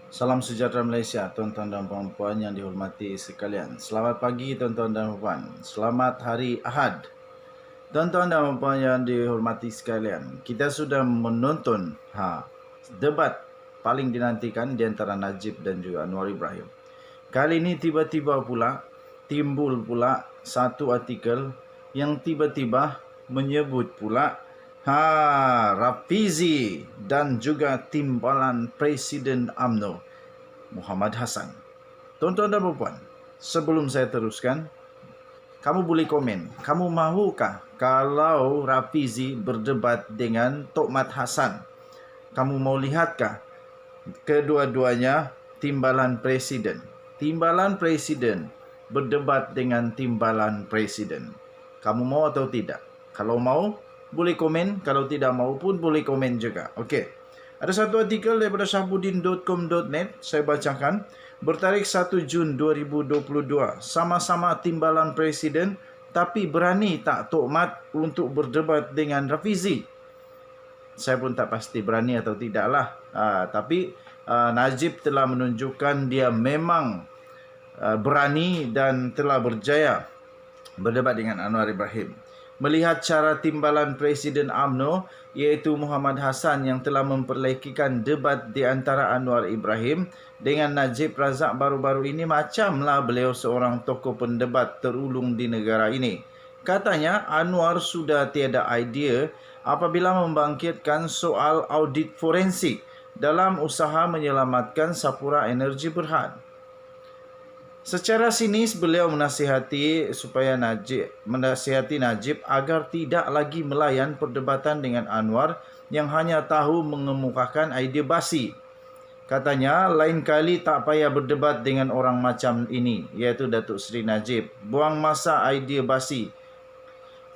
Salam sejahtera Malaysia, tuan-tuan dan puan-puan yang dihormati sekalian. Selamat pagi tuan-tuan dan puan. Selamat hari Ahad. Tuan-tuan dan puan yang dihormati sekalian, kita sudah menonton debat paling dinantikan di antara Najib dan juga Anwar Ibrahim. Kali ini tiba-tiba pula timbul pula satu artikel yang tiba-tiba menyebut pula Rafizi dan juga timbalan Presiden UMNO Muhammad Hassan. Tuan-tuan dan puan, sebelum saya teruskan, kamu boleh komen. Kamu mahukah kalau Rafizi berdebat dengan Tokmat Hassan? Kamu mau lihatkah kedua-duanya timbalan presiden? Timbalan presiden berdebat dengan timbalan presiden. Kamu mau atau tidak? Kalau mau, boleh komen. Kalau tidak mau pun boleh komen juga. Okey. Ada satu artikel daripada syahbudin.com.net, saya bacakan. Bertarikh 1 Jun 2022, sama-sama timbalan presiden tapi berani tak Tokmat untuk berdebat dengan Rafizi? Saya pun tak pasti berani atau tidaklah. Tapi Najib telah menunjukkan dia memang berani dan telah berjaya berdebat dengan Anwar Ibrahim. Melihat cara timbalan Presiden UMNO iaitu Muhammad Hassan yang telah memperlekikan debat di antara Anwar Ibrahim dengan Najib Razak baru-baru ini, macamlah beliau seorang tokoh pendebat terulung di negara ini. Katanya Anwar sudah tiada idea apabila membangkitkan soal audit forensik dalam usaha menyelamatkan Sapura Energy Berhad. Secara sinis beliau menasihati Najib agar tidak lagi melayan perdebatan dengan Anwar yang hanya tahu mengemukakan idea basi. Katanya lain kali tak payah berdebat dengan orang macam ini, iaitu Datuk Seri Najib. Buang masa idea basi.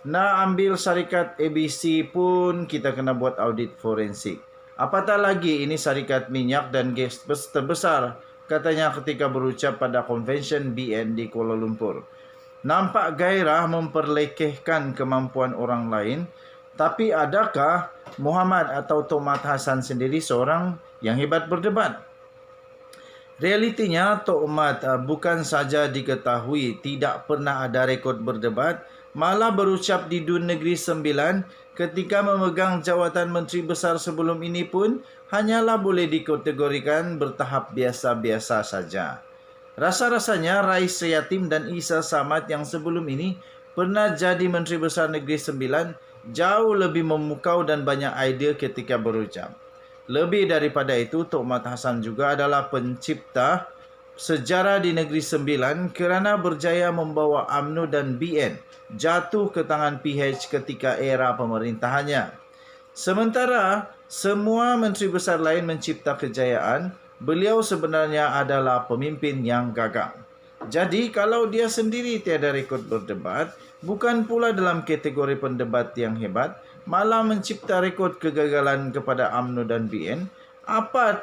Nak ambil syarikat ABC pun kita kena buat audit forensik. Apatah lagi ini syarikat minyak dan gas terbesar, katanya ketika berucap pada Convention BN di Kuala Lumpur. Nampak gairah memperlekehkan kemampuan orang lain, tapi adakah Muhammad atau Tokmat Hassan sendiri seorang yang hebat berdebat? Realitinya Tokmat bukan saja diketahui tidak pernah ada rekod berdebat, malah berucap di Dun Negeri Sembilan ketika memegang jawatan Menteri Besar sebelum ini pun hanyalah boleh dikategorikan bertahap biasa-biasa saja. Rasa-rasanya Rais Yatim dan Isa Samad yang sebelum ini pernah jadi Menteri Besar Negeri Sembilan jauh lebih memukau dan banyak idea ketika berucap. Lebih daripada itu, Tokmat Hassan juga adalah pencipta sejarah di Negeri Sembilan kerana berjaya membawa UMNO dan BN jatuh ke tangan PH ketika era pemerintahannya. Sementara semua menteri besar lain mencipta kejayaan, beliau sebenarnya adalah pemimpin yang gagal. Jadi kalau dia sendiri tiada rekod berdebat, bukan pula dalam kategori pendebat yang hebat, malah mencipta rekod kegagalan kepada UMNO dan BN,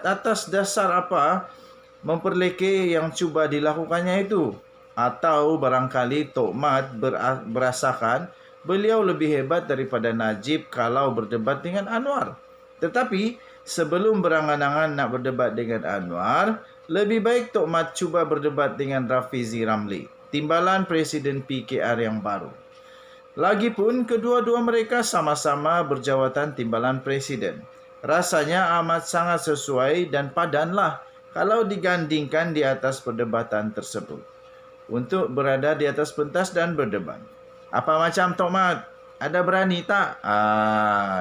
atas dasar apa memperlekeh yang cuba dilakukannya itu? Atau barangkali Tokmat berasakan beliau lebih hebat daripada Najib kalau berdebat dengan Anwar. Tetapi sebelum berangan-angan nak berdebat dengan Anwar, lebih baik Tokmat cuba berdebat dengan Rafizi Ramli, timbalan Presiden PKR yang baru. Lagipun kedua-dua mereka sama-sama berjawatan timbalan presiden. Rasanya amat sangat sesuai dan padanlah kalau digandingkan di atas perdebatan tersebut untuk berada di atas pentas dan berdebat. Apa macam Tokmat? Ada berani tak?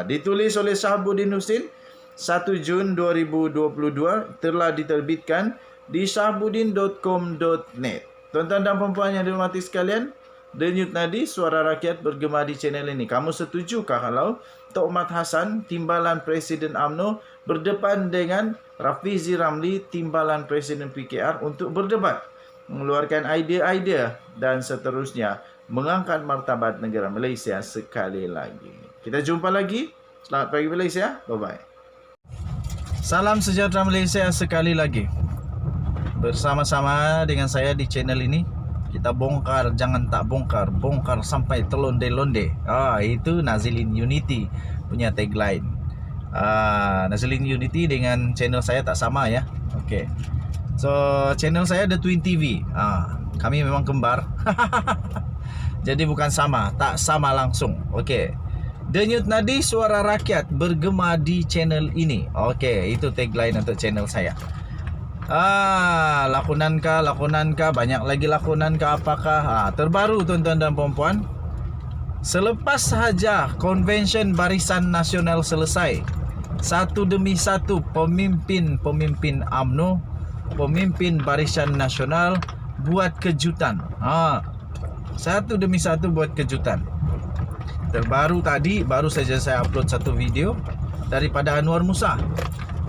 Ditulis oleh Syahbudin Husin 1 Jun 2022, telah diterbitkan di syahbudin.com.net. Tuan-tuan dan puan-puan yang dihormati sekalian, Denyut Nadi, suara rakyat bergema di channel ini. Kamu setujukah kalau Tokmat Hassan, timbalan Presiden UMNO, berdepan dengan Rafizi Ramli, timbalan Presiden PKR untuk berdebat, mengeluarkan idea-idea dan seterusnya, mengangkat martabat negara Malaysia sekali lagi. Kita jumpa lagi. Selamat pagi Malaysia. Bye-bye. Salam sejahtera Malaysia sekali lagi. Bersama-sama dengan saya di channel ini, kita bongkar, jangan tak bongkar, bongkar sampai terlonde-londe. Itu Nazilin Unity punya tagline. Nazilin Unity dengan channel saya tak sama ya. Okey. So channel saya ada Twin TV. Kami memang kembar. Jadi bukan sama, tak sama langsung. Okey. Denyut nadi suara rakyat bergema di channel ini. Okey, itu tagline untuk channel saya. Lakonan kah, banyak lagi lakonan kah, apakah? Terbaru tuan-tuan dan puan-puan. Selepas sahaja Konvensyen Barisan Nasional selesai, satu demi satu pemimpin UMNO, pemimpin Barisan Nasional buat kejutan. Satu demi satu buat kejutan. Terbaru tadi, baru saja saya upload satu video daripada Anwar Musa.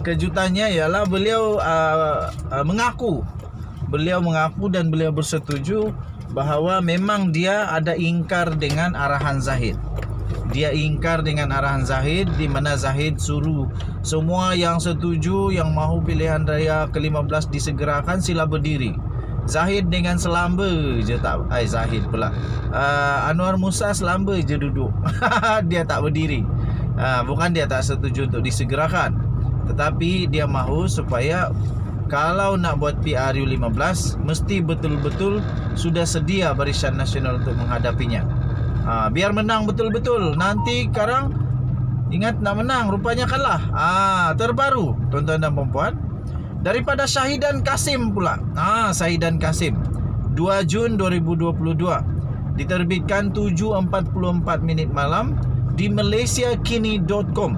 Kejutannya ialah beliau mengaku dan beliau bersetuju bahawa memang dia ada ingkar dengan arahan Zahid. Dia ingkar dengan arahan Zahid, di mana Zahid suruh semua yang setuju, yang mahu pilihan raya ke-15 disegerakan, sila berdiri. Zahid dengan selamba je tak, Zahid pula, Anwar Musa selamba je duduk. Dia tak berdiri. Bukan dia tak setuju untuk disegerakan, tetapi dia mahu supaya kalau nak buat PRU 15 mesti betul-betul sudah sedia Barisan Nasional untuk menghadapinya. Biar menang betul-betul. Nanti sekarang ingat nak menang, rupanya kalah. Terbaru tuan-tuan dan puan-puan, daripada Syahidan Kasim pula. Syahidan Kasim 2 Jun 2022, diterbitkan 7.44 minit malam di malaysiakini.com.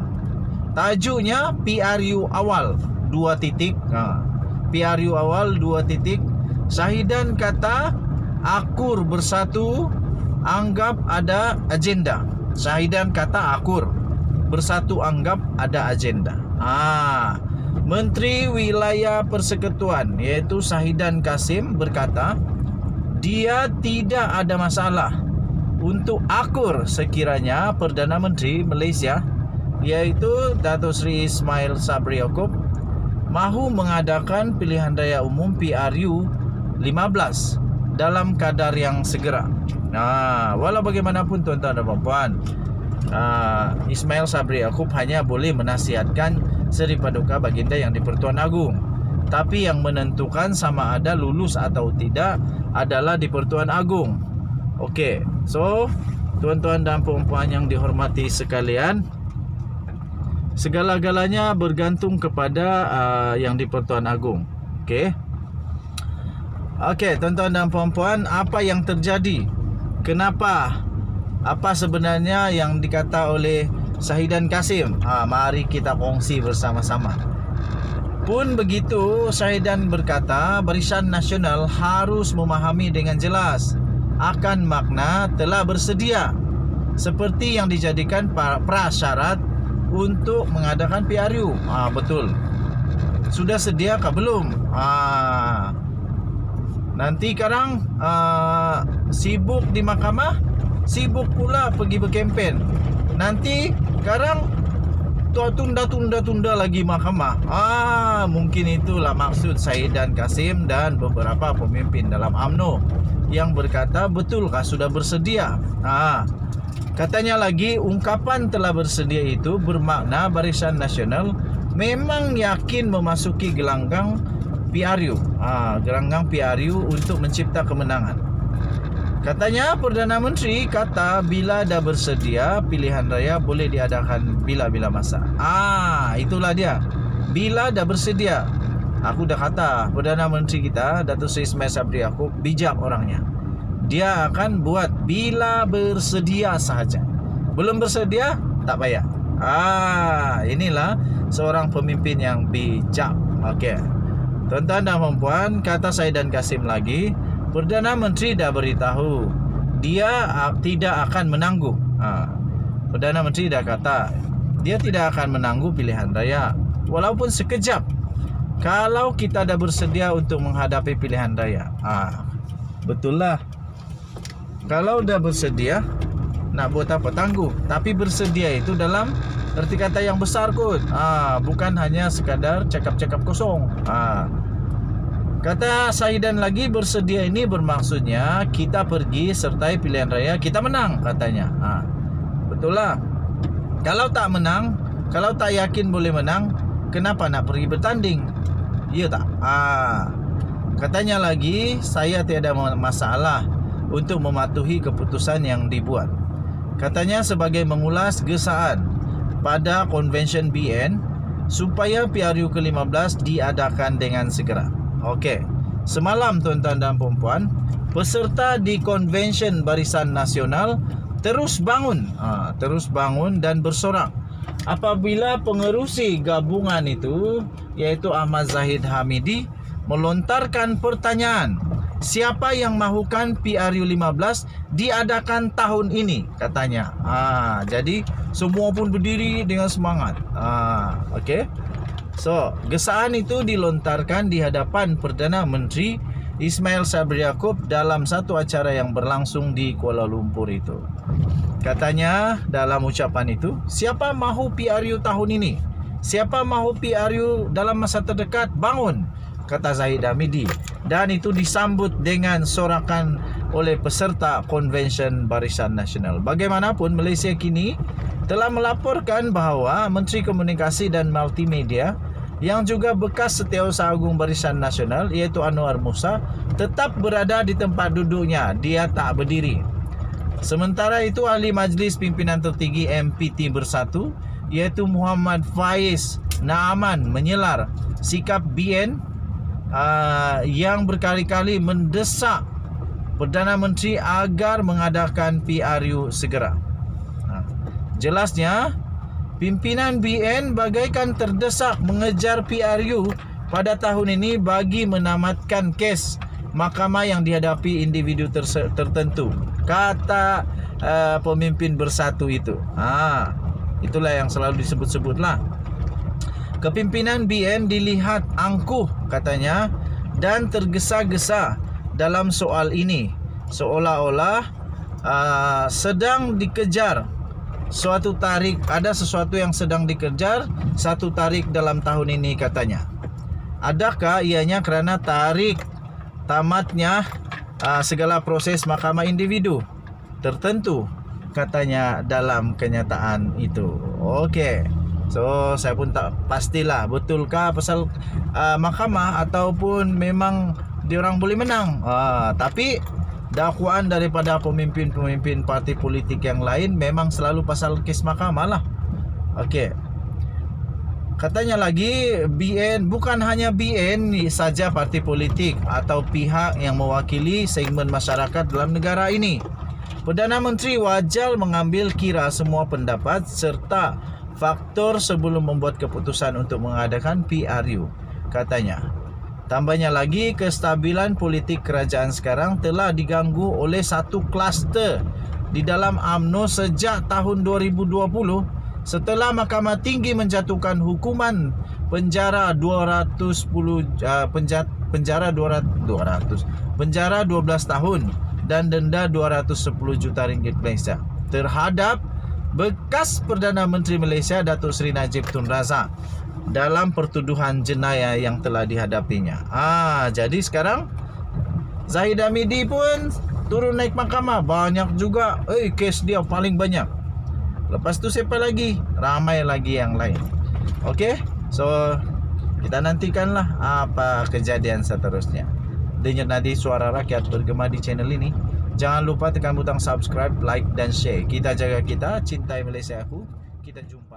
Tajuknya PRU awal 2 titik. PRU awal 2 titik. Syahidan kata akur bersatu anggap ada agenda. Syahidan kata akur bersatu anggap ada agenda. Menteri Wilayah Persekutuan iaitu Syahidan Kasim berkata dia tidak ada masalah untuk akur sekiranya Perdana Menteri Malaysia iaitu Datuk Seri Ismail Sabri Yaakob mahu mengadakan pilihan raya umum PRU 15 dalam kadar yang segera. Walau bagaimanapun tuan-tuan dan puan-puan, Ismail Sabri Yaakob hanya boleh menasihatkan Seri Paduka Baginda yang di Pertuan Agong. Tapi yang menentukan sama ada lulus atau tidak adalah di Pertuan Agong. Okey, so tuan-tuan dan puan-puan yang dihormati sekalian, segala-galanya bergantung kepada yang di Pertuan Agong. Okey, tuan-tuan dan puan-puan, apa yang terjadi? Kenapa? Apa sebenarnya yang dikata oleh Syahidan Kasim? Mari kita kongsi bersama-sama. Pun begitu, Syahidan berkata Barisan Nasional harus memahami dengan jelas akan makna telah bersedia, seperti yang dijadikan prasyarat untuk mengadakan PRU. Betul. Sudah sedia kah belum? Nanti sekarang sibuk di mahkamah, sibuk pula pergi berkempen. Nanti sekarang tunda lagi mahkamah. Mungkin itulah maksud Syahidan Kasim dan beberapa pemimpin dalam UMNO yang berkata betulkah sudah bersedia. Katanya lagi, ungkapan telah bersedia itu bermakna Barisan Nasional memang yakin memasuki gelanggang PRU. Gelanggang PRU untuk mencipta kemenangan. Katanya Perdana Menteri kata bila dah bersedia pilihan raya boleh diadakan bila-bila masa. Itulah dia. Bila dah bersedia. Aku dah kata Perdana Menteri kita Datuk Seri Ismail Sabri Yaakob bijak orangnya. Dia akan buat bila bersedia sahaja. Belum bersedia tak payah. Inilah seorang pemimpin yang bijak. Okey. Tuan-tuan dan puan-puan, kata Syahidan Kasim lagi, Perdana Menteri dah beritahu dia tidak akan menangguh. Perdana Menteri dah kata dia tidak akan menangguh pilihan raya walaupun sekejap kalau kita dah bersedia untuk menghadapi pilihan raya. Betul lah. Kalau dah bersedia, nak buat apa tangguh. Tapi bersedia itu dalam erti kata yang besar kot. Bukan hanya sekadar cakap-cakap kosong. Kata Syahidan lagi, bersedia ini bermaksudnya kita pergi sertai pilihan raya, kita menang katanya. Betul lah. Kalau tak menang, kalau tak yakin boleh menang, kenapa nak pergi bertanding? Ya tak? Katanya lagi, saya tiada masalah untuk mematuhi keputusan yang dibuat. Katanya sebagai mengulas gesaan pada Convention BN supaya PRU ke-15 diadakan dengan segera. Okey. Semalam tuan-tuan dan puan-puan, peserta di Convention Barisan Nasional terus bangun dan bersorak apabila pengerusi gabungan itu, iaitu Ahmad Zahid Hamidi, melontarkan pertanyaan, siapa yang mahukan PRU 15 diadakan tahun ini, katanya. Jadi semua pun berdiri dengan semangat. Okey. So, gesaan itu dilontarkan di hadapan Perdana Menteri Ismail Sabri Yaakob dalam satu acara yang berlangsung di Kuala Lumpur itu. Katanya dalam ucapan itu, siapa mahu PRU tahun ini? Siapa mahu PRU dalam masa terdekat? Bangun, kata Zahid Hamidi. Dan itu disambut dengan sorakan oleh peserta Convention Barisan Nasional. Bagaimanapun, Malaysia kini telah melaporkan bahawa Menteri Komunikasi dan Multimedia yang juga bekas Setiausaha Agung Barisan Nasional, iaitu Anwar Musa, tetap berada di tempat duduknya. Dia tak berdiri. Sementara itu, Ahli Majlis Pimpinan Tertinggi MPT Bersatu, iaitu Muhammad Faiz Naaman, menyelar sikap BN yang berkali-kali mendesak Perdana Menteri agar mengadakan PRU segera. Jelasnya, pimpinan BN bagaikan terdesak mengejar PRU pada tahun ini bagi menamatkan kes mahkamah yang dihadapi individu tertentu, kata pemimpin Bersatu itu. Itulah yang selalu disebut-sebutlah. Kepimpinan BN dilihat angkuh, katanya, dan tergesa-gesa dalam soal ini, seolah-olah sedang dikejar suatu tarik, ada sesuatu yang sedang dikejar satu tarik dalam tahun ini, katanya. Adakah ianya kerana tarik tamatnya segala proses mahkamah individu tertentu, katanya dalam kenyataan itu. Okey. So, saya pun tak pastilah betulkah pasal mahkamah ataupun memang diorang boleh menang. Tapi dakwaan daripada pemimpin-pemimpin parti politik yang lain memang selalu pasal kes mahkamah lah. Okey. Katanya lagi, BN, bukan hanya BN saja parti politik atau pihak yang mewakili segmen masyarakat dalam negara ini. Perdana Menteri wajar mengambil kira semua pendapat serta faktor sebelum membuat keputusan untuk mengadakan PRU, katanya. Tambahnya lagi, kestabilan politik kerajaan sekarang telah diganggu oleh satu kluster di dalam UMNO sejak tahun 2020 setelah Mahkamah Tinggi menjatuhkan hukuman penjara 12 tahun dan denda 210 juta ringgit Malaysia terhadap bekas Perdana Menteri Malaysia Datuk Seri Najib Tun Razak dalam pertuduhan jenayah yang telah dihadapinya. Jadi sekarang Zahid Hamidi pun turun naik mahkamah. Banyak juga kes dia paling banyak. Lepas tu siapa lagi? Ramai lagi yang lain. Okey. So kita nantikanlah apa kejadian seterusnya. Denyut nadi suara rakyat bergema di channel ini. Jangan lupa tekan butang subscribe, like dan share. Kita jaga kita, cintai Malaysia aku. Kita jumpa.